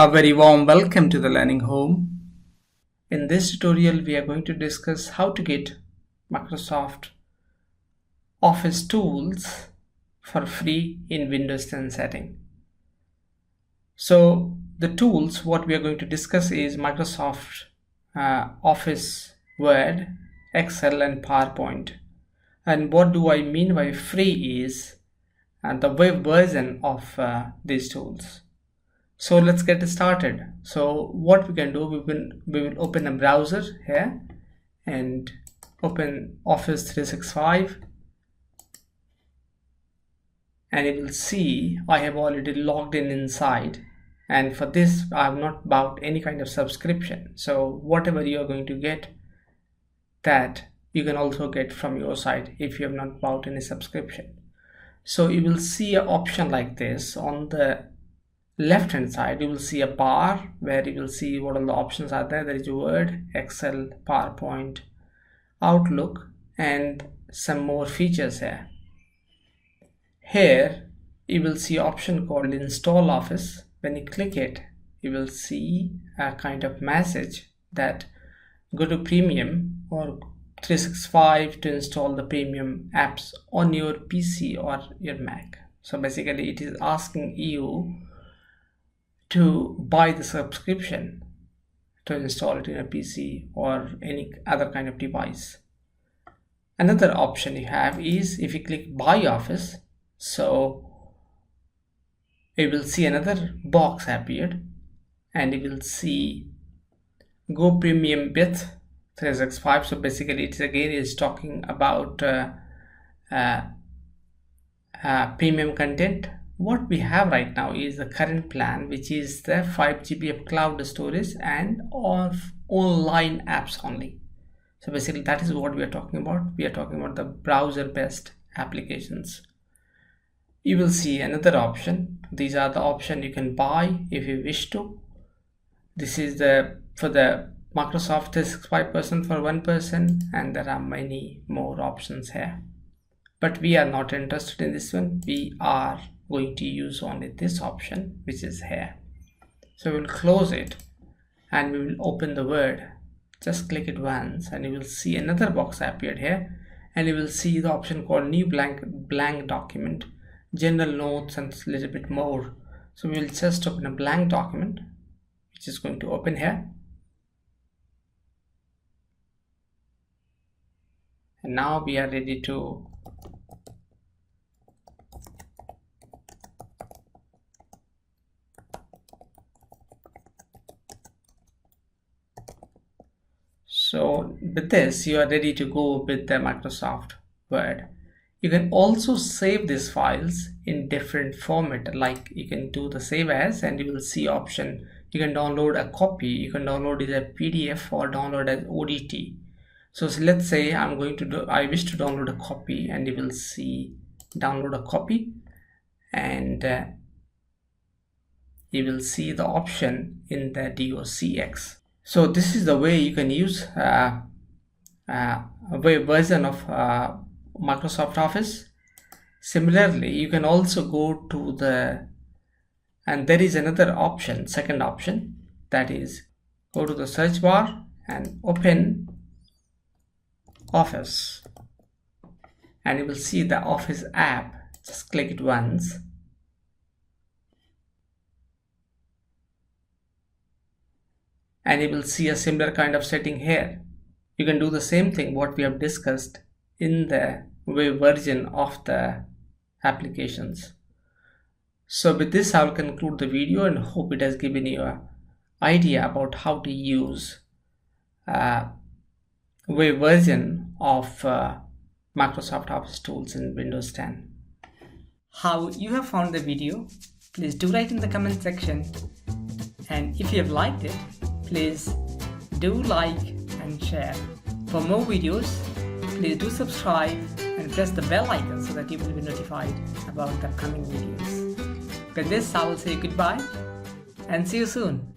A very warm welcome to the Learning Home. In this tutorial, we are going to discuss how to get Microsoft Office tools for free in Windows 10 setting. So the tools what we are going to discuss is Microsoft Office Word, Excel and PowerPoint. And what do I mean by free is the web version of these tools. So let's get started. So what we can do, we will open a browser here and open Office 365, and you will see I have already logged in inside, and for this I have not bought any kind of subscription. So whatever you are going to get, that you can also get from your side if you have not bought any subscription. So you will see an option like this. On the left hand side you will see a bar where you will see what all the options are there. There is Word, Excel, PowerPoint, Outlook and some more features here. Here you will see an option called Install Office. When you click it, you will see a kind of message that go to Premium or 365 to install the premium apps on your PC or your Mac. So basically it is asking you to buy the subscription to install it in a PC or any other kind of device. Another option you have is if you click Buy Office, so you will see another box appeared and you will see Go Premium with 365. So basically it is talking about premium content. What we have right now is the current plan, which is the 5 GB of cloud storage and of online apps only. So basically that is what we are talking about. We are talking about the browser based applications. You will see another option. These are the options you can buy if you wish to. This is for the Microsoft 365 person, for one person, and there are many more options here. But we are not interested in this one. We are going to use only this option, which is here. So we'll close it and we will open the Word. Just click it once and you will see another box appeared here, and you will see the option called New Blank Document, General Notes and a little bit more. So we will just open a blank document, which is going to open here. And now we are ready to So with this, you are ready to go with the Microsoft Word. You can also save these files in different format, like you can do the save as, and you will see option. You can download a copy, you can download it as PDF or download as ODT. So let's say I wish to download a copy, and you will see download a copy, and you will see the option in the DOCX. So this is the way you can use a web version of Microsoft Office. Similarly, you can also go to and there is another option, second option, that is go to the search bar and open Office, and you will see the Office app. Just click it once. And you will see a similar kind of setting here. You can do the same thing what we have discussed in the web version of the applications. So with this I will conclude the video and hope it has given you an idea about how to use web version of Microsoft Office tools in Windows 10. How you have found the video, please do write in the comment section, and if you have liked it, please do like and share. For more videos, please do subscribe and press the bell icon so that you will be notified about the upcoming videos. With this, I will say goodbye and see you soon.